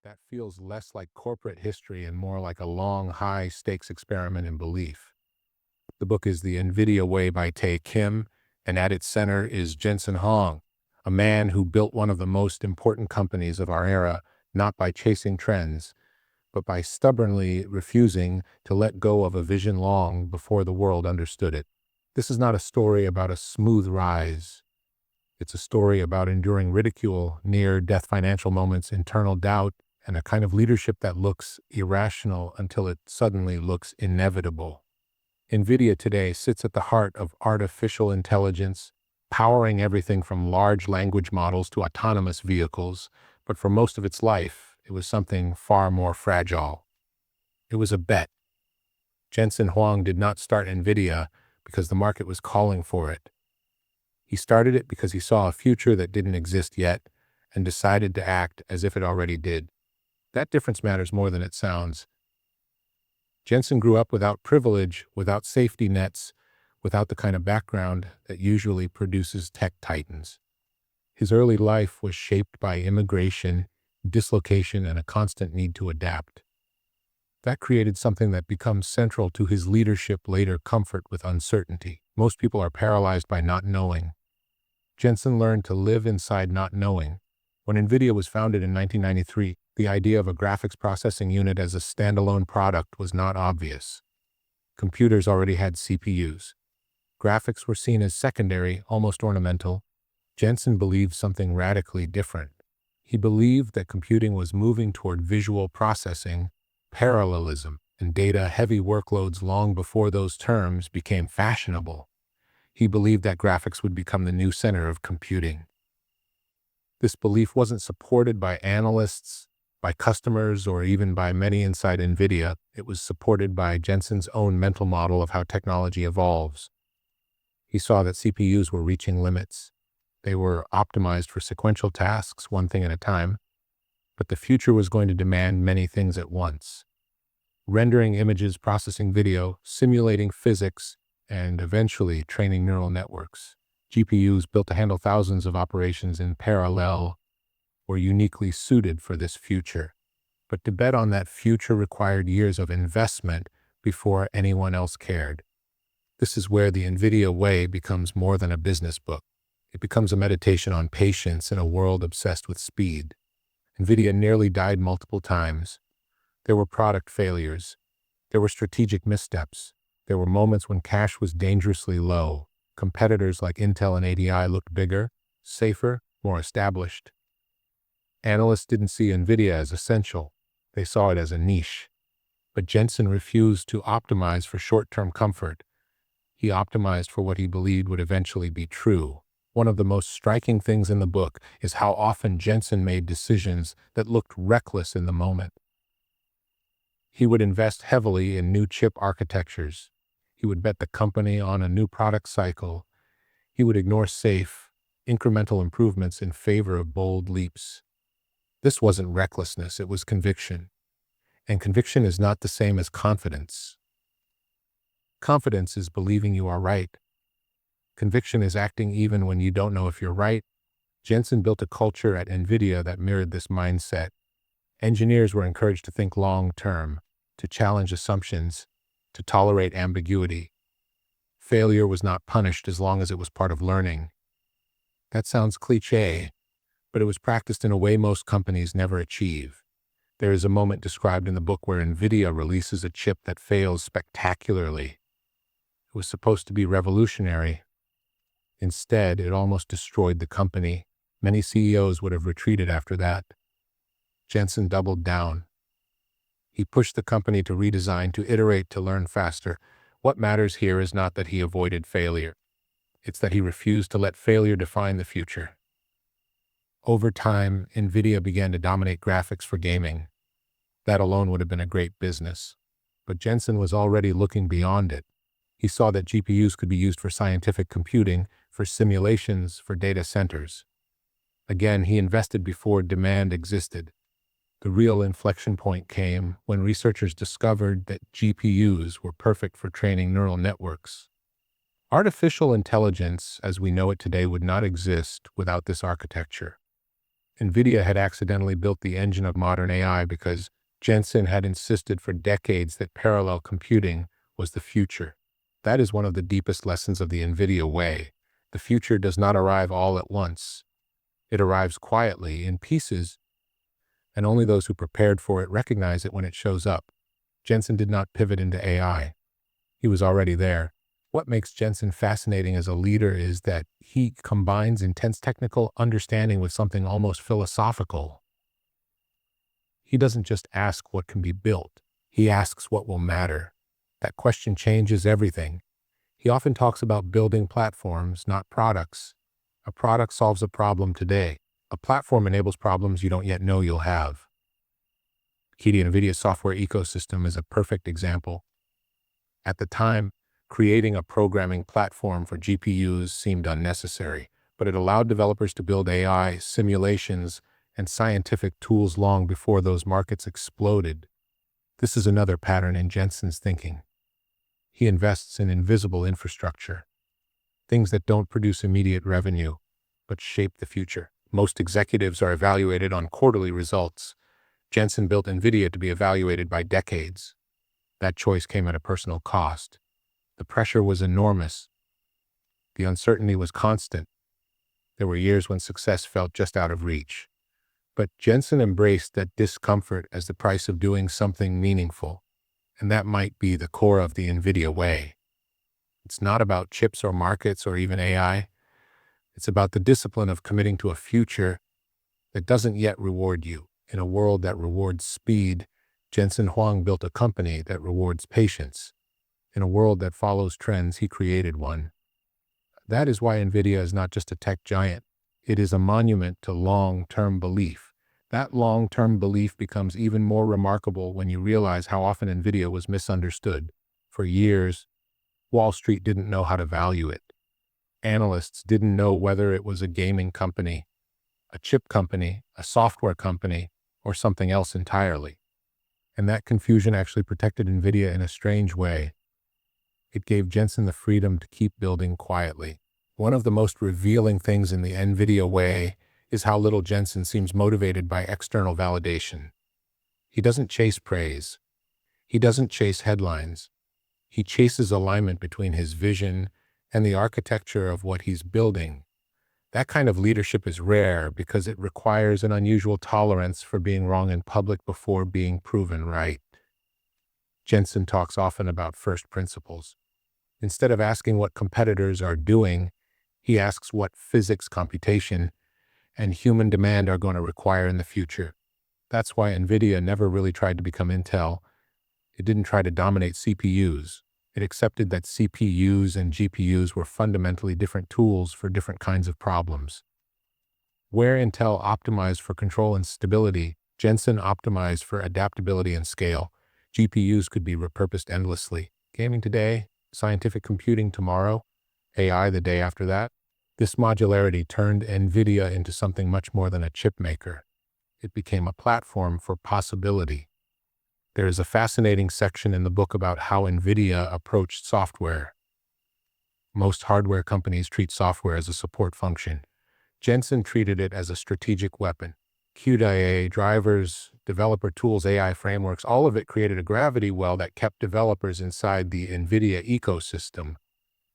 that feels less like corporate history and more like a long, high-stakes experiment in belief. The book is The NVIDIA Way by Tae Kim, and at its center is Jensen Huang, a man who built one of the most important companies of our era, not by chasing trends, but by stubbornly refusing to let go of a vision long before the world understood it. This is not a story about a smooth rise. It's a story about enduring ridicule, near-death financial moments, internal doubt, and a kind of leadership that looks irrational until it suddenly looks inevitable. NVIDIA today sits at the heart of artificial intelligence, powering everything from large language models to autonomous vehicles, but for most of its life, it was something far more fragile. It was a bet. Jensen Huang did not start NVIDIA because the market was calling for it. He started it because he saw a future that didn't exist yet and decided to act as if it already did. That difference matters more than it sounds. Jensen grew up without privilege, without safety nets, without the kind of background that usually produces tech titans. His early life was shaped by immigration, dislocation, and a constant need to adapt. That created something that becomes central to his leadership later: comfort with uncertainty. Most people are paralyzed by not knowing. Jensen learned to live inside not knowing. When NVIDIA was founded in 1993, the idea of a graphics processing unit as a standalone product was not obvious. Computers already had CPUs. Graphics were seen as secondary, almost ornamental. Jensen believed something radically different. He believed that computing was moving toward visual processing, parallelism, and data-heavy workloads long before those terms became fashionable. He believed that graphics would become the new center of computing. This belief wasn't supported by analysts, by customers, or even by many inside NVIDIA. It was supported by Jensen's own mental model of how technology evolves. He saw that CPUs were reaching limits. They were optimized for sequential tasks, one thing at a time, but the future was going to demand many things at once. Rendering images, processing video, simulating physics, and eventually training neural networks. GPUs built to handle thousands of operations in parallel were uniquely suited for this future. But to bet on that future required years of investment before anyone else cared. This is where the NVIDIA Way becomes more than a business book. It becomes a meditation on patience in a world obsessed with speed. NVIDIA nearly died multiple times. There were product failures. There were strategic missteps. There were moments when cash was dangerously low. Competitors like Intel and ADI looked bigger, safer, more established. Analysts didn't see NVIDIA as essential. They saw it as a niche. But Jensen refused to optimize for short-term comfort. He optimized for what he believed would eventually be true. One of the most striking things in the book is how often Jensen made decisions that looked reckless in the moment. He would invest heavily in new chip architectures. He would bet the company on a new product cycle. He would ignore safe, incremental improvements in favor of bold leaps. This wasn't recklessness, it was conviction. And conviction is not the same as confidence. Confidence is believing you are right. Conviction is acting even when you don't know if you're right. Jensen built a culture at NVIDIA that mirrored this mindset. Engineers were encouraged to think long-term, to challenge assumptions, to tolerate ambiguity. Failure was not punished as long as it was part of learning. That sounds cliché, but it was practiced in a way most companies never achieve. There is a moment described in the book where NVIDIA releases a chip that fails spectacularly. It was supposed to be revolutionary. Instead, it almost destroyed the company. Many CEOs would have retreated after that. Jensen doubled down. He pushed the company to redesign, to iterate, to learn faster. What matters here is not that he avoided failure. It's that he refused to let failure define the future. Over time, NVIDIA began to dominate graphics for gaming. That alone would have been a great business. But Jensen was already looking beyond it. He saw that GPUs could be used for scientific computing, for simulations, for data centers. Again, he invested before demand existed. The real inflection point came when researchers discovered that GPUs were perfect for training neural networks. Artificial intelligence, as we know it today, would not exist without this architecture. NVIDIA had accidentally built the engine of modern AI because Jensen had insisted for decades that parallel computing was the future. That is one of the deepest lessons of the NVIDIA way. The future does not arrive all at once. It arrives quietly, in pieces, and only those who prepared for it recognize it when it shows up. Jensen did not pivot into AI. He was already there. What makes Jensen fascinating as a leader is that he combines intense technical understanding with something almost philosophical. He doesn't just ask what can be built. He asks what will matter. That question changes everything. He often talks about building platforms, not products. A product solves a problem today. A platform enables problems you don't yet know you'll have. The NVIDIA software ecosystem is a perfect example. At the time, creating a programming platform for GPUs seemed unnecessary, but it allowed developers to build AI, simulations, and scientific tools long before those markets exploded. This is another pattern in Jensen's thinking. He invests in invisible infrastructure, things that don't produce immediate revenue, but shape the future. Most executives are evaluated on quarterly results. Jensen built NVIDIA to be evaluated by decades. That choice came at a personal cost. The pressure was enormous. The uncertainty was constant. There were years when success felt just out of reach. But Jensen embraced that discomfort as the price of doing something meaningful. And that might be the core of the NVIDIA way. It's not about chips or markets or even AI. It's about the discipline of committing to a future that doesn't yet reward you. In a world that rewards speed, Jensen Huang built a company that rewards patience. In a world that follows trends, he created one. That is why NVIDIA is not just a tech giant. It is a monument to long-term belief. That long-term belief becomes even more remarkable when you realize how often NVIDIA was misunderstood. For years, Wall Street didn't know how to value it. Analysts didn't know whether it was a gaming company, a chip company, a software company, or something else entirely. And that confusion actually protected NVIDIA in a strange way. It gave Jensen the freedom to keep building quietly. One of the most revealing things in the NVIDIA way is how little Jensen seems motivated by external validation. He doesn't chase praise. He doesn't chase headlines. He chases alignment between his vision and the architecture of what he's building. That kind of leadership is rare because it requires an unusual tolerance for being wrong in public before being proven right. Jensen talks often about first principles. Instead of asking what competitors are doing, he asks what physics, computation, and human demand are going to require in the future. That's why NVIDIA never really tried to become Intel. It didn't try to dominate CPUs. It accepted that CPUs and GPUs were fundamentally different tools for different kinds of problems. Where Intel optimized for control and stability, Jensen optimized for adaptability and scale. GPUs could be repurposed endlessly. Gaming today, scientific computing tomorrow, AI the day after that. This modularity turned NVIDIA into something much more than a chip maker. It became a platform for possibility. There is a fascinating section in the book about how NVIDIA approached software. Most hardware companies treat software as a support function. Jensen treated it as a strategic weapon. QDIA, drivers, developer tools, AI frameworks, all of it created a gravity well that kept developers inside the NVIDIA ecosystem.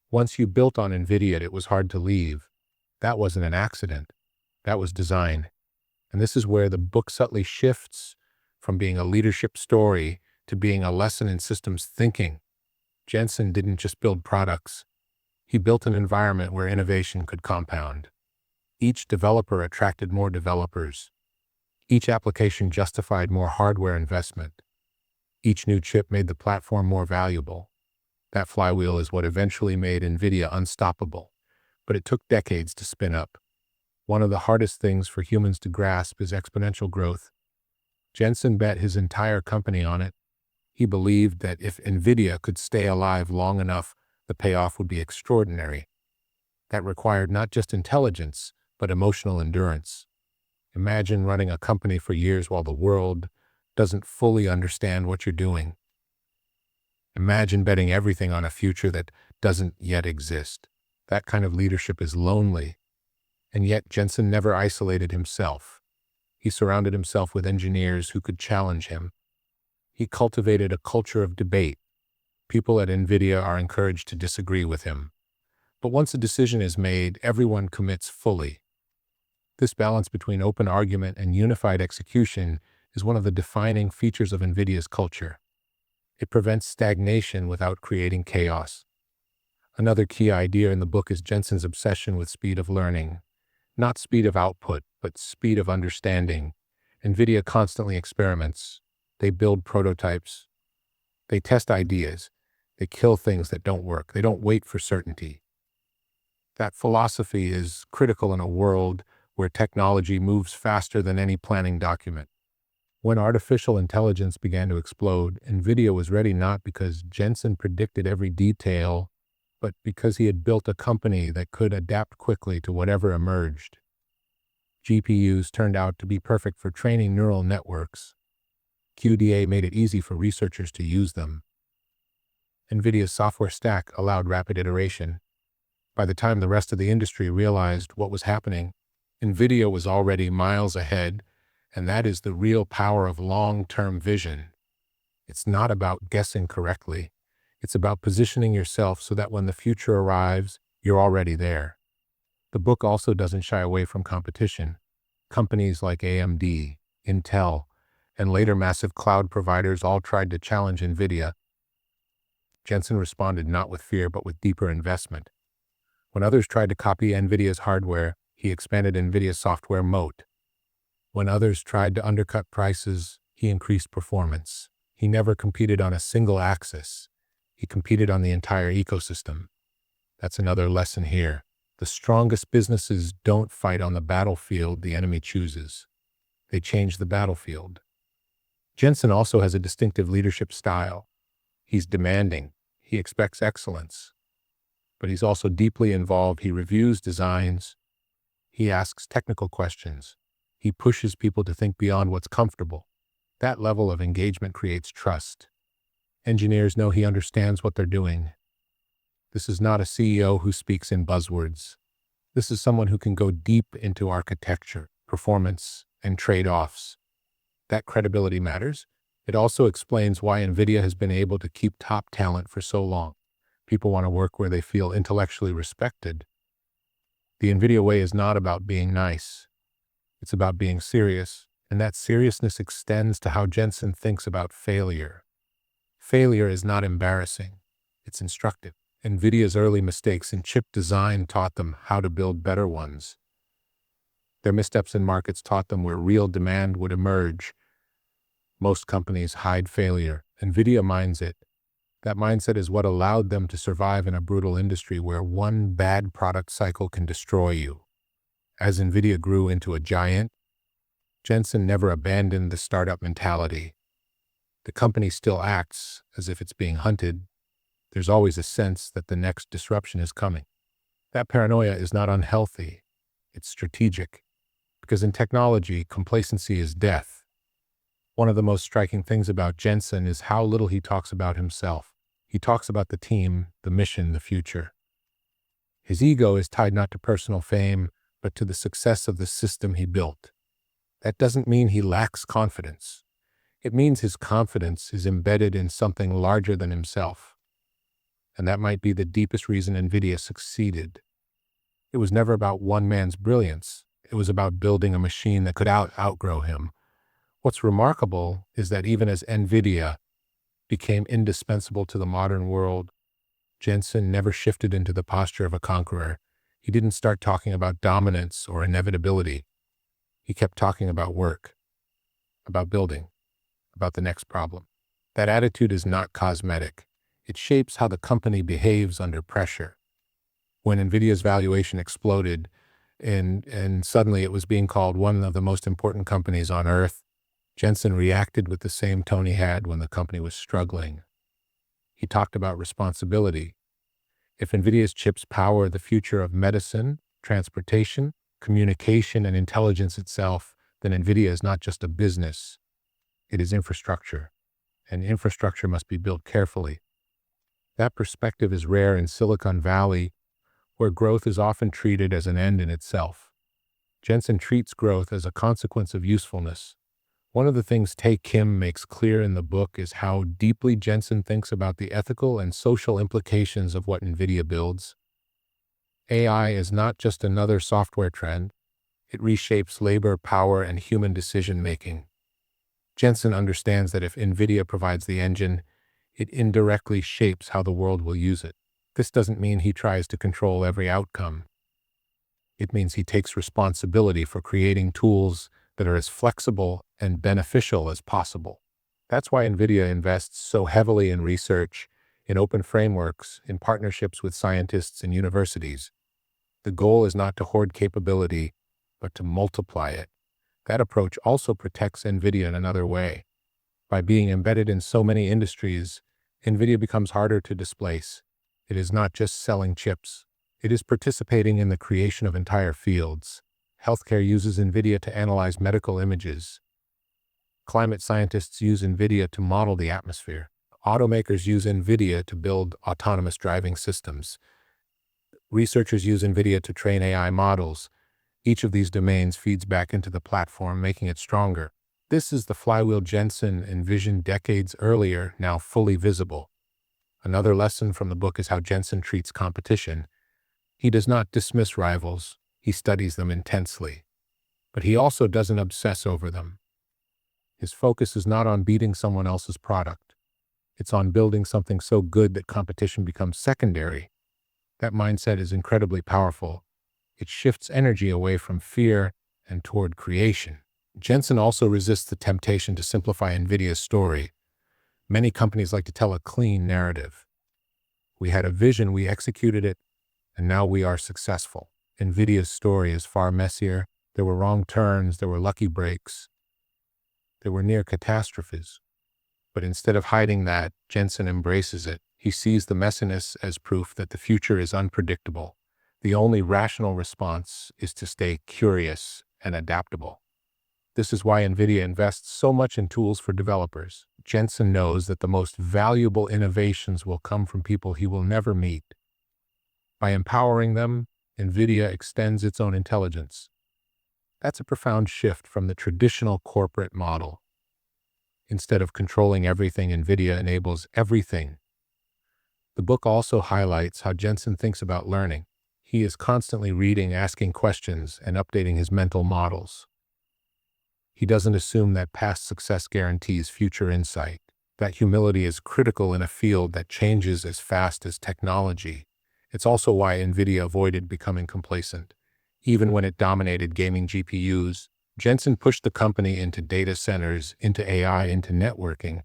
Once you built on NVIDIA, it was hard to leave. That wasn't an accident. That was design. And this is where the book subtly shifts from being a leadership story to being a lesson in systems thinking. Jensen didn't just build products. He built an environment where innovation could compound. Each developer attracted more developers. Each application justified more hardware investment. Each new chip made the platform more valuable. That flywheel is what eventually made NVIDIA unstoppable, but it took decades to spin up. One of the hardest things for humans to grasp is exponential growth. Jensen bet his entire company on it. He believed that if NVIDIA could stay alive long enough, the payoff would be extraordinary. That required not just intelligence, but emotional endurance. Imagine running a company for years while the world doesn't fully understand what you're doing. Imagine betting everything on a future that doesn't yet exist. That kind of leadership is lonely. And yet Jensen never isolated himself. He surrounded himself with engineers who could challenge him. He cultivated a culture of debate. People at NVIDIA are encouraged to disagree with him. But once a decision is made, everyone commits fully. This balance between open argument and unified execution is one of the defining features of NVIDIA's culture. It prevents stagnation without creating chaos. Another key idea in the book is Jensen's obsession with speed of learning. Not speed of output, but speed of understanding. NVIDIA constantly experiments. They build prototypes. They test ideas. They kill things that don't work. They don't wait for certainty. That philosophy is critical in a world where technology moves faster than any planning document. When artificial intelligence began to explode, NVIDIA was ready not because Jensen predicted every detail, but because he had built a company that could adapt quickly to whatever emerged. GPUs turned out to be perfect for training neural networks. QDA made it easy for researchers to use them. NVIDIA's software stack allowed rapid iteration. By the time the rest of the industry realized what was happening, NVIDIA was already miles ahead, and that is the real power of long-term vision. It's not about guessing correctly. It's about positioning yourself so that when the future arrives, you're already there. The book also doesn't shy away from competition. Companies like AMD, Intel, and later massive cloud providers all tried to challenge NVIDIA. Jensen responded not with fear but with deeper investment. When others tried to copy NVIDIA's hardware, he expanded NVIDIA's software moat. When others tried to undercut prices, he increased performance. He never competed on a single axis. He competed on the entire ecosystem. That's another lesson here. The strongest businesses don't fight on the battlefield the enemy chooses. They change the battlefield. Jensen also has a distinctive leadership style. He's demanding. He expects excellence. But he's also deeply involved. He reviews designs. He asks technical questions. He pushes people to think beyond what's comfortable. That level of engagement creates trust. Engineers know he understands what they're doing. This is not a CEO who speaks in buzzwords. This is someone who can go deep into architecture, performance, and trade-offs. That credibility matters. It also explains why NVIDIA has been able to keep top talent for so long. People want to work where they feel intellectually respected. The NVIDIA way is not about being nice. It's about being serious, and that seriousness extends to how Jensen thinks about failure. Failure is not embarrassing. It's instructive. NVIDIA's early mistakes in chip design taught them how to build better ones. Their missteps in markets taught them where real demand would emerge. Most companies hide failure. NVIDIA minds it. That mindset is what allowed them to survive in a brutal industry where one bad product cycle can destroy you. As NVIDIA grew into a giant, Jensen never abandoned the startup mentality. The company still acts as if it's being hunted. There's always a sense that the next disruption is coming. That paranoia is not unhealthy. It's strategic. Because in technology, complacency is death. One of the most striking things about Jensen is how little he talks about himself. He talks about the team, the mission, the future. His ego is tied not to personal fame, but to the success of the system he built. That doesn't mean he lacks confidence. It means his confidence is embedded in something larger than himself. And that might be the deepest reason NVIDIA succeeded. It was never about one man's brilliance. It was about building a machine that could outgrow him. What's remarkable is that even as NVIDIA became indispensable to the modern world, Jensen never shifted into the posture of a conqueror. He didn't start talking about dominance or inevitability. He kept talking about work, about building, about the next problem. That attitude is not cosmetic. It shapes how the company behaves under pressure. When NVIDIA's valuation exploded and suddenly it was being called one of the most important companies on earth, Jensen reacted with the same tone he had when the company was struggling. He talked about responsibility. If NVIDIA's chips power the future of medicine, transportation, communication, and intelligence itself, then NVIDIA is not just a business. It is infrastructure, and infrastructure must be built carefully. That perspective is rare in Silicon Valley, where growth is often treated as an end in itself. Jensen treats growth as a consequence of usefulness. One of the things Tae Kim makes clear in the book is how deeply Jensen thinks about the ethical and social implications of what NVIDIA builds. AI is not just another software trend. It reshapes labor, power, and human decision-making. Jensen understands that if NVIDIA provides the engine, it indirectly shapes how the world will use it. This doesn't mean he tries to control every outcome. It means he takes responsibility for creating tools that are as flexible and beneficial as possible. That's why NVIDIA invests so heavily in research, in open frameworks, in partnerships with scientists and universities. The goal is not to hoard capability, but to multiply it. That approach also protects NVIDIA in another way. By being embedded in so many industries, NVIDIA becomes harder to displace. It is not just selling chips. It is participating in the creation of entire fields. Healthcare uses NVIDIA to analyze medical images. Climate scientists use NVIDIA to model the atmosphere. Automakers use NVIDIA to build autonomous driving systems. Researchers use NVIDIA to train AI models. Each of these domains feeds back into the platform, making it stronger. This is the flywheel Jensen envisioned decades earlier, now fully visible. Another lesson from the book is how Jensen treats competition. He does not dismiss rivals. He studies them intensely. But he also doesn't obsess over them. His focus is not on beating someone else's product. It's on building something so good that competition becomes secondary. That mindset is incredibly powerful. It shifts energy away from fear and toward creation. Jensen also resists the temptation to simplify NVIDIA's story. Many companies like to tell a clean narrative. We had a vision, we executed it, and now we are successful. NVIDIA's story is far messier. There were wrong turns, there were lucky breaks, there were near catastrophes. But instead of hiding that, Jensen embraces it. He sees the messiness as proof that the future is unpredictable. The only rational response is to stay curious and adaptable. This is why NVIDIA invests so much in tools for developers. Jensen knows that the most valuable innovations will come from people he will never meet. By empowering them, NVIDIA extends its own intelligence. That's a profound shift from the traditional corporate model. Instead of controlling everything, NVIDIA enables everything. The book also highlights how Jensen thinks about learning. He is constantly reading, asking questions, and updating his mental models. He doesn't assume that past success guarantees future insight. That humility is critical in a field that changes as fast as technology. It's also why NVIDIA avoided becoming complacent. Even when it dominated gaming GPUs, Jensen pushed the company into data centers, into AI, into networking.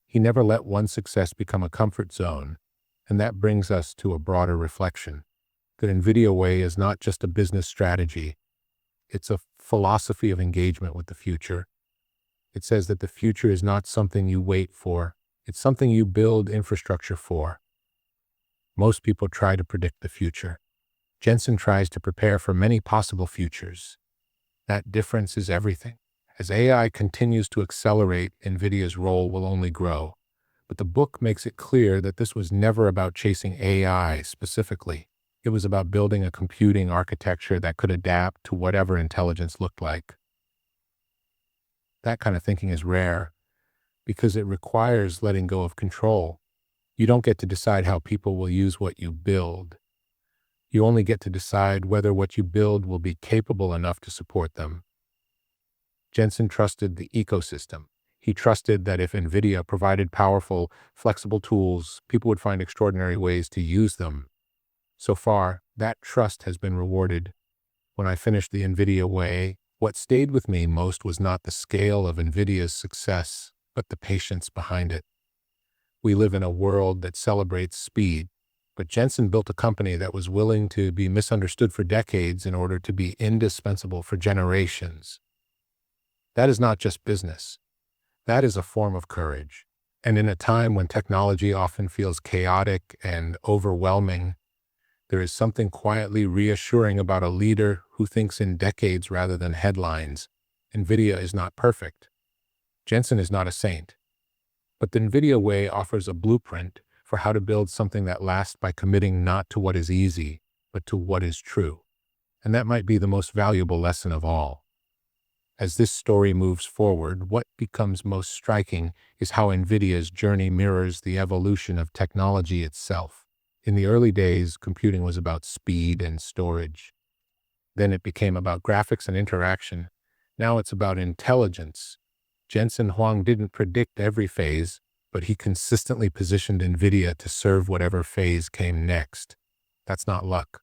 He never let one success become a comfort zone, and that brings us to a broader reflection. The NVIDIA Way is not just a business strategy. It's a philosophy of engagement with the future. It says that the future is not something you wait for. It's something you build infrastructure for. Most people try to predict the future. Jensen tries to prepare for many possible futures. That difference is everything. As AI continues to accelerate, NVIDIA's role will only grow. But the book makes it clear that this was never about chasing AI specifically. It was about building a computing architecture that could adapt to whatever intelligence looked like. That kind of thinking is rare because it requires letting go of control. You don't get to decide how people will use what you build. You only get to decide whether what you build will be capable enough to support them. Jensen trusted the ecosystem. He trusted that if NVIDIA provided powerful, flexible tools, people would find extraordinary ways to use them. So far, that trust has been rewarded. When I finished the NVIDIA Way, what stayed with me most was not the scale of NVIDIA's success, but the patience behind it. We live in a world that celebrates speed, but Jensen built a company that was willing to be misunderstood for decades in order to be indispensable for generations. That is not just business. That is a form of courage. And in a time when technology often feels chaotic and overwhelming, there is something quietly reassuring about a leader who thinks in decades rather than headlines. NVIDIA is not perfect. Jensen is not a saint. But the NVIDIA Way offers a blueprint for how to build something that lasts by committing not to what is easy, but to what is true. And that might be the most valuable lesson of all. As this story moves forward, what becomes most striking is how NVIDIA's journey mirrors the evolution of technology itself. In the early days, computing was about speed and storage. Then it became about graphics and interaction. Now it's about intelligence. Jensen Huang didn't predict every phase, but he consistently positioned NVIDIA to serve whatever phase came next. That's not luck.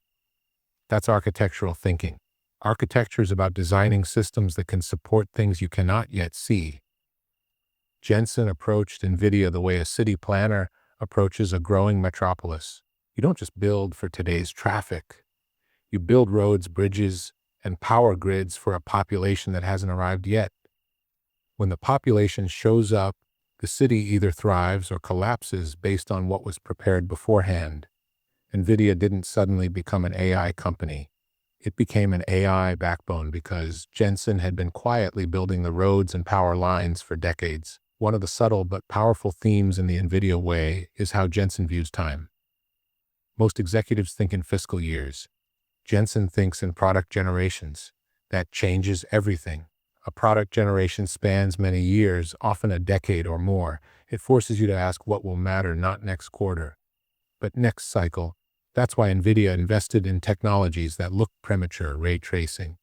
That's architectural thinking. Architecture is about designing systems that can support things you cannot yet see. Jensen approached NVIDIA the way a city planner approaches a growing metropolis. You don't just build for today's traffic. You build roads, bridges, and power grids for a population that hasn't arrived yet. When the population shows up, the city either thrives or collapses based on what was prepared beforehand. NVIDIA didn't suddenly become an AI company. It became an AI backbone because Jensen had been quietly building the roads and power lines for decades. One of the subtle but powerful themes in the NVIDIA way is how Jensen views time. Most executives think in fiscal years. Jensen thinks in product generations. That changes everything. A product generation spans many years, often a decade or more. It forces you to ask what will matter not next quarter, but next cycle. That's why NVIDIA invested in technologies that look premature: ray tracing,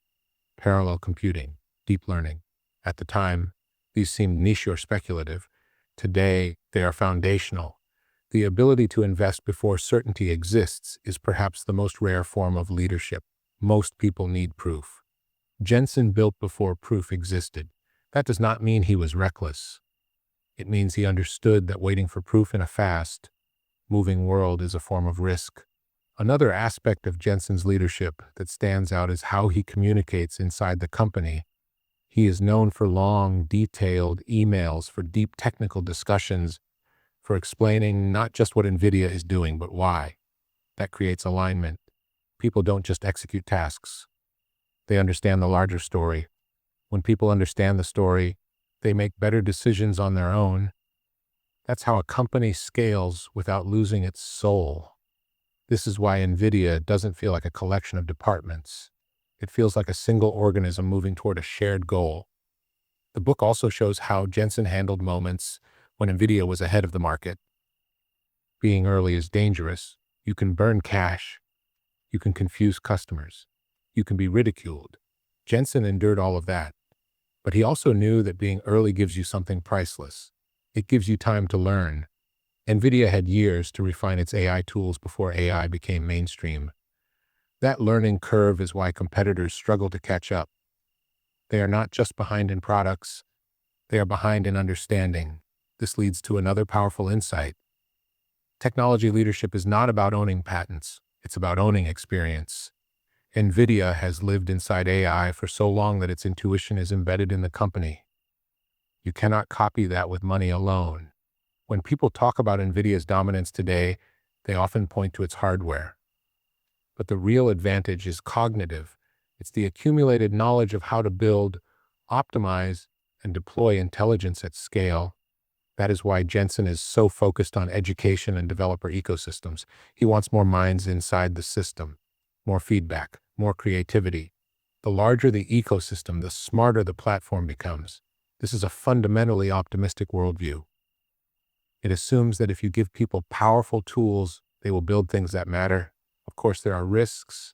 parallel computing, deep learning. At the time, these seemed niche or speculative. Today, they are foundational. The ability to invest before certainty exists is perhaps the most rare form of leadership. Most people need proof. Jensen built before proof existed. That does not mean he was reckless. It means he understood that waiting for proof in a fast, moving world is a form of risk. Another aspect of Jensen's leadership that stands out is how he communicates inside the company. He is known for long, detailed emails, for deep technical discussions, for explaining not just what NVIDIA is doing, but why. That creates alignment. People don't just execute tasks. They understand the larger story. When people understand the story, they make better decisions on their own. That's how a company scales without losing its soul. This is why NVIDIA doesn't feel like a collection of departments. It feels like a single organism moving toward a shared goal. The book also shows how Jensen handled moments when NVIDIA was ahead of the market. Being early is dangerous. You can burn cash. You can confuse customers. You can be ridiculed. Jensen endured all of that. But he also knew that being early gives you something priceless. It gives you time to learn. NVIDIA had years to refine its AI tools before AI became mainstream. That learning curve is why competitors struggle to catch up. They are not just behind in products, they are behind in understanding. This leads to another powerful insight. Technology leadership is not about owning patents, it's about owning experience. NVIDIA has lived inside AI for so long that its intuition is embedded in the company. You cannot copy that with money alone. When people talk about NVIDIA's dominance today, they often point to its hardware. But the real advantage is cognitive. It's the accumulated knowledge of how to build, optimize, and deploy intelligence at scale. That is why Jensen is so focused on education and developer ecosystems. He wants more minds inside the system, more feedback, more creativity. The larger the ecosystem, the smarter the platform becomes. This is a fundamentally optimistic worldview. It assumes that if you give people powerful tools, they will build things that matter. Of course, there are risks.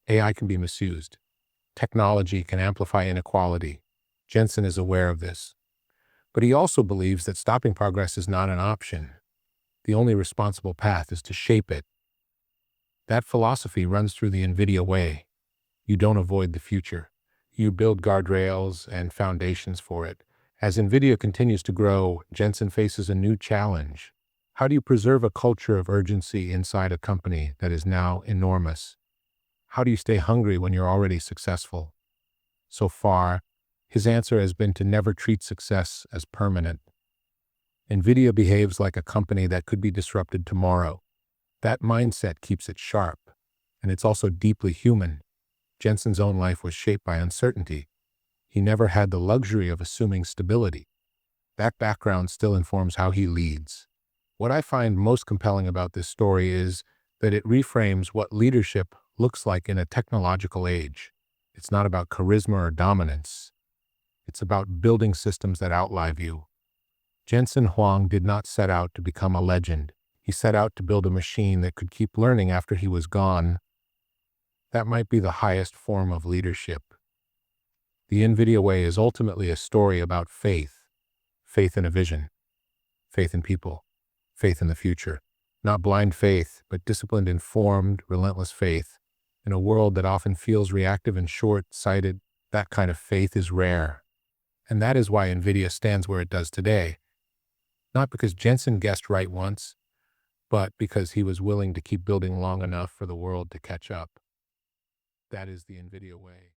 AI can be misused. Technology can amplify inequality. Jensen is aware of this. But he also believes that stopping progress is not an option. The only responsible path is to shape it. That philosophy runs through the NVIDIA way. You don't avoid the future. You build guardrails and foundations for it. As NVIDIA continues to grow, Jensen faces a new challenge. How do you preserve a culture of urgency inside a company that is now enormous? How do you stay hungry when you're already successful? So far, his answer has been to never treat success as permanent. NVIDIA behaves like a company that could be disrupted tomorrow. That mindset keeps it sharp, and it's also deeply human. Jensen's own life was shaped by uncertainty. He never had the luxury of assuming stability. That background still informs how he leads. What I find most compelling about this story is that it reframes what leadership looks like in a technological age. It's not about charisma or dominance. It's about building systems that outlive you. Jensen Huang did not set out to become a legend. He set out to build a machine that could keep learning after he was gone. That might be the highest form of leadership. The NVIDIA Way is ultimately a story about faith. Faith in a vision. Faith in people. Faith in the future. Not blind faith, but disciplined, informed, relentless faith. In a world that often feels reactive and short-sighted, that kind of faith is rare. And that is why NVIDIA stands where it does today. Not because Jensen guessed right once, but because he was willing to keep building long enough for the world to catch up. That is the NVIDIA way.